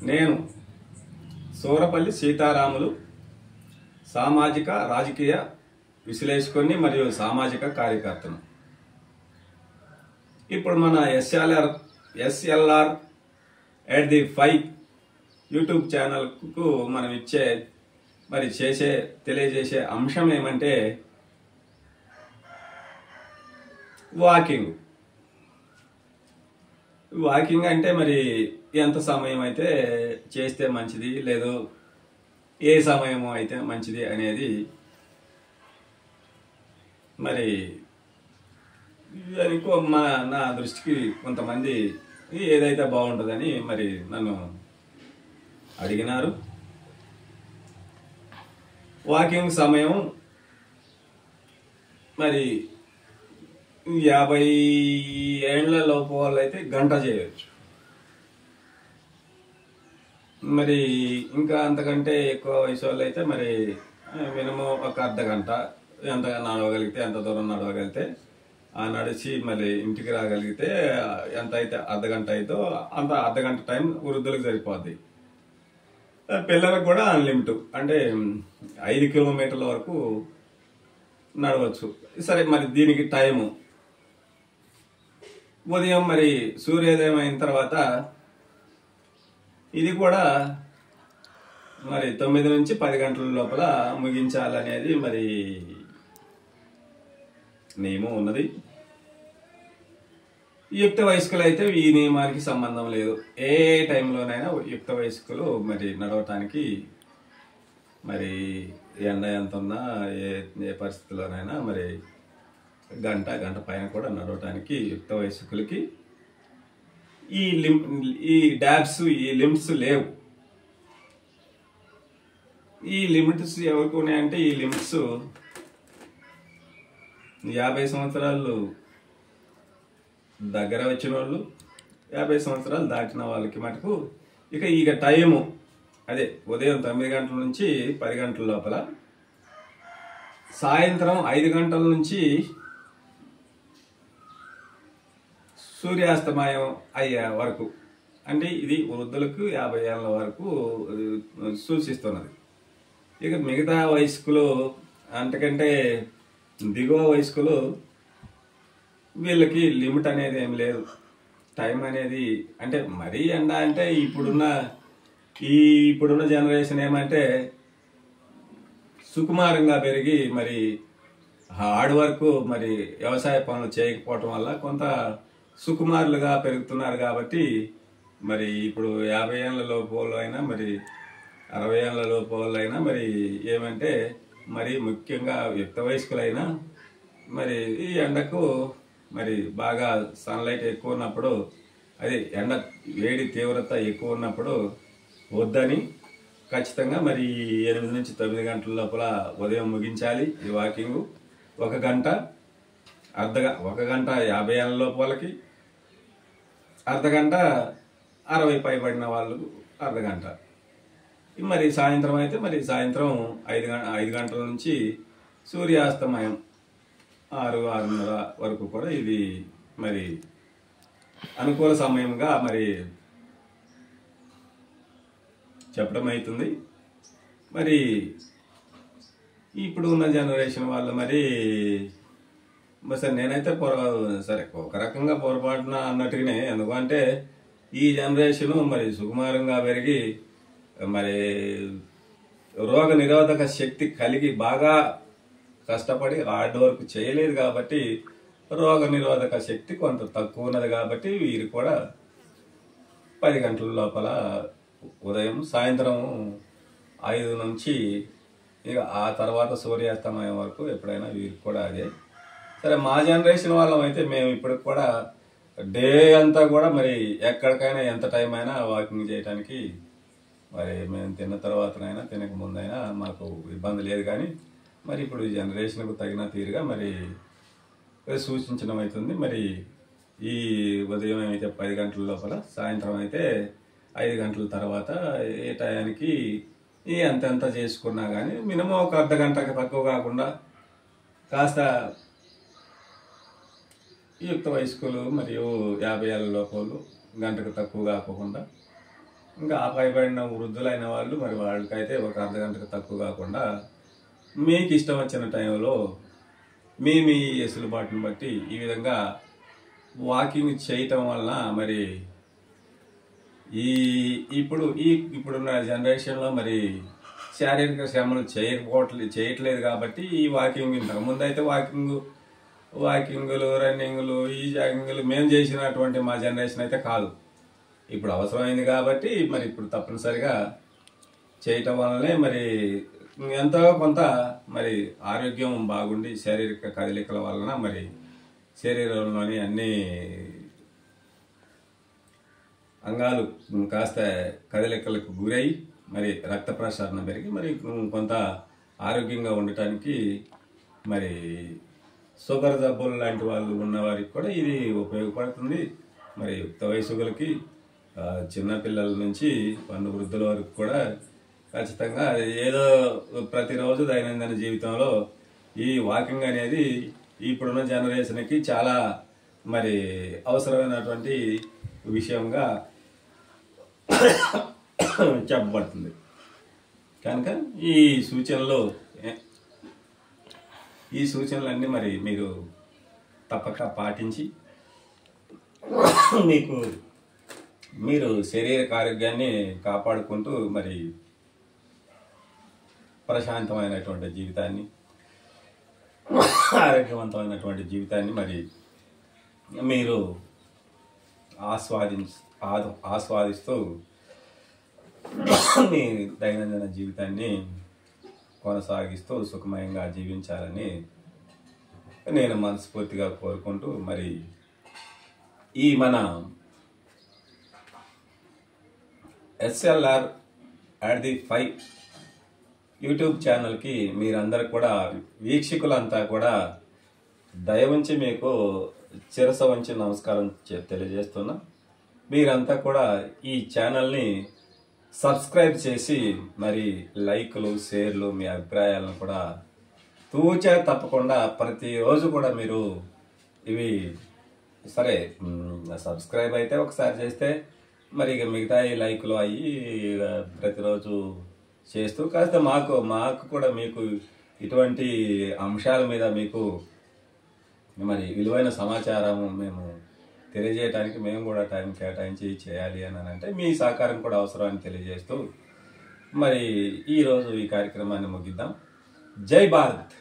నేను సూరపల్లి సీతారాములు సామాజిక రాజకీయ విశ్లేషకుని మరియు సామాజిక కార్యకర్తను. ఇప్పుడు మన ఎస్ఎల్ఆర్ ఎట్ ది 5 యూట్యూబ్ ఛానల్కు మనం తెలియజేసే అంశం ఏమంటే వాకింగ్ అంటే మరి ఎంత సమయం అయితే చేస్తే మంచిది, లేదు ఏ సమయము అయితే మంచిది అనేది మరి నా దృష్టికి కొంతమంది ఏదైతే బాగుంటుందని మరి నన్ను అడిగినారు. వాకింగ్ సమయం మరి 50 ఏళ్ల లోపు వాళ్ళు అయితే గంట చేయవచ్చు. మరి ఇంకా అంతకంటే ఎక్కువ వయసు వాళ్ళు అయితే మరి మినిమం ఒక అర్ధ గంట ఎంత నడవగలిగితే, ఎంత దూరం నడవగలిగితే నడిచి మళ్ళీ ఇంటికి రాగలిగితే ఎంత అయితే అర్ధ గంట అయితే అంత అర్ధ గంట టైం వృద్ధులకు సరిపోద్ది. పిల్లలకు కూడా అన్లిమిట్ అంటే 5 కిలోమీటర్ల వరకు నడవచ్చు. సరే, మరి దీనికి టైము ఉదయం మరి సూర్యోదయం అయిన తర్వాత ఇది కూడా మరి 9 నుంచి 10 గంటల లోపల ముగించాలనేది మరి నియమం ఉన్నది. యుక్త వయస్కులు అయితే ఈ నియమానికి సంబంధం లేదు. ఏ టైంలోనైనా యుక్త వయస్కులు మరి నడవటానికి మరి ఎండ ఎంత ఉన్నా ఏ పరిస్థితుల్లోనైనా మరి గంట పైన కూడా నడవటానికి యుక్త వయస్కులకి ఈ లిమిట్స్ లేవు. ఈ లిమిట్స్ ఎవరికి ఉన్నాయంటే ఈ లిమిట్స్ 50 సంవత్సరాలు దగ్గర వచ్చిన వాళ్ళు, 50 సంవత్సరాలు దాటిన వాళ్ళకి మటుకు ఇక టైము అదే ఉదయం 9 గంటల నుంచి 10 గంటల లోపల, సాయంత్రం 5 గంటల నుంచి సూర్యాస్తమయం అయ్యే వరకు, అంటే ఇది వృద్ధులకు 50 ఏళ్ళ వరకు సూచిస్తున్నది. ఇక మిగతా వయస్కులు అంతకంటే దిగువ వయస్కులు వీళ్ళకి లిమిట్ అనేది ఏం లేదు. టైం అనేది అంటే మరీ ఎండ అంటే ఇప్పుడున్న జనరేషన్ ఏమంటే సుకుమారంగా పెరిగి మరి హార్డ్ వర్క్ మరి వ్యవసాయ పనులు చేయకపోవటం వల్ల కొంత సుకుమారులుగా పెరుగుతున్నారు. కాబట్టి మరి ఇప్పుడు 50 ఏళ్ళ లోపు అయినా మరి 60 ఏళ్ళ లోపు అయినా మరి ఏమంటే మరి ముఖ్యంగా యుక్త వయస్కులైనా మరి ఈ ఎండకు మరి బాగా సన్లైట్ ఎక్కువ ఉన్నప్పుడు, అది ఎండ వేడి తీవ్రత ఎక్కువ ఉన్నప్పుడు వద్దని ఖచ్చితంగా మరి 8 నుంచి 9 గంటల లోపల ఉదయం ముగించాలి ఈ వాకింగ్. 1 గంట 50 ఏళ్ళ లోపు వాళ్ళకి, అర్ధ గంట 60 పైబడిన వాళ్ళు అర్ధ గంట. మరి సాయంత్రం అయితే మరి సాయంత్రం 5 గంటల నుంచి సూర్యాస్తమయం 6-6:30 వరకు కూడా ఇది మరి అనుకూల సమయంగా మరి చెప్పడం అవుతుంది. మరి ఇప్పుడు ఉన్న జనరేషన్ వాళ్ళు మరి సరే నేనైతే సరే ఒక రకంగా పొరపాటున అన్నట్టుగానే, ఎందుకంటే ఈ జనరేషను మరి సుకుమారంగా పెరిగి మరి రోగ నిరోధక శక్తి కలిగి బాగా కష్టపడి హార్డ్ వర్క్ చేయలేదు కాబట్టి రోగ నిరోధక శక్తి కొంత తక్కువ ఉన్నది. కాబట్టి వీరు కూడా 10 గంటల లోపల ఉదయం, సాయంత్రం 5 నుంచి ఇక ఆ తర్వాత సూర్యాస్తమయం వరకు ఎప్పుడైనా వీరికి కూడా అదే. సరే, మా జనరేషన్ వాళ్ళం అయితే మేము ఇప్పటికి కూడా డే అంతా కూడా మరి ఎక్కడికైనా ఎంత టైం అయినా వాకింగ్ చేయడానికి మరి మేము తిన్న తర్వాతనైనా తినక ముందైనా మాకు ఇబ్బంది లేదు. కానీ మరి ఇప్పుడు ఈ జనరేషన్కు తగిన తీరుగా మరి సూచించడం అవుతుంది. మరి ఈ ఉదయం అయితే 10 గంటల లోపల, సాయంత్రం అయితే 5 గంటల తర్వాత ఏ టయానికి ఎంతెంత చేసుకున్నా కానీ మినిమం ఒక అర్ధ గంటకి తక్కువ కాకుండా కాస్త యుక్త వయస్కులు మరియు 50 ఏళ్ళ లోపలు గంటకు తక్కువ కాకుండా ఇంకా ఆ పైబడిన వృద్ధులైన వాళ్ళు మరి వాళ్ళకైతే ఒక అర్ధ గంటకు తక్కువ కాకుండా మీకు ఇష్టం వచ్చిన టైంలో మీ వెసులుబాటును బట్టి ఈ విధంగా వాకింగ్ చేయటం వలన మరి ఇప్పుడున్న జనరేషన్లో మరి శారీరక శ్రమలు చేయట్లేదు కాబట్టి ఈ వాకింగ్ ఇంతకుముందు అయితే వాకింగులు రన్నింగులు ఈ జాగింగులు మేము చేసినటువంటి మా జనరేషన్ అయితే కాదు. ఇప్పుడు అవసరమైంది కాబట్టి మరి ఇప్పుడు తప్పనిసరిగా చేయటం వల్లనే మరి ఎంతో కొంత మరి ఆరోగ్యం బాగుండి శారీరక కదలికల వలన మరి శరీరంలోని అన్ని అంగాలు కాస్త కదలికలకు గురై మరి రక్త ప్రసరణ పెరిగి మరి కొంత ఆరోగ్యంగా ఉండటానికి మరి షుగర్ జబ్బులు లాంటి వాళ్ళు ఉన్నవారికి కూడా ఇది ఉపయోగపడుతుంది. మరి యుక్త వయసులకి చిన్నపిల్లల నుంచి వృద్ధుల వరకు కూడా ఖచ్చితంగా ఏదో ప్రతిరోజు దైనందిన జీవితంలో ఈ వాకింగ్ అనేది ఇప్పుడున్న జనరేషన్కి చాలా మరి అవసరమైనటువంటి విషయంగా చెప్పబడుతుంది. కనుక ఈ సూచనలన్నీ మరి మీరు తప్పక పాటించి మీరు శారీరక ఆరోగ్యాన్ని కాపాడుకుంటూ మరి ప్రశాంతమైనటువంటి జీవితాన్ని ఆరోగ్యవంతమైనటువంటి జీవితాన్ని మరి మీరు ఆస్వాదిస్తూ మీ దైనందిన జీవితాన్ని కొనసాగిస్తూ సుఖమయంగా జీవించాలని నేను మనస్ఫూర్తిగా కోరుకుంటూ మరి ఈ మన SLR@5 యూట్యూబ్ ఛానల్కి మీరందరూ కూడా వీక్షకులంతా కూడా దయవంచి మీకు శిరస వంచి నమస్కారం తెలియజేస్తున్నా. మీరంతా కూడా ఈ ఛానల్ని సబ్స్క్రైబ్ చేసి మరి లైక్లు షేర్లు మీ అభిప్రాయాలను కూడా తూచా తప్పకుండా ప్రతిరోజు కూడా మీరు ఇవి సరే సబ్స్క్రైబ్ అయితే ఒకసారి చేస్తే మరి ఇక మిగతా ఈ లైక్లు అయ్యి ప్రతిరోజు చేస్తూ కాస్త మాకు కూడా మీకు ఇటువంటి అంశాల మీద మీకు మరి విలువైన సమాచారం మేము తెలియజేయడానికి మేము కూడా టైం కేటాయించి చేయాలి అని అంటే మీ సహకారం కూడా అవసరం అని తెలియజేస్తూ మరి ఈరోజు ఈ కార్యక్రమాన్ని ముగిద్దాం. జై భారత్.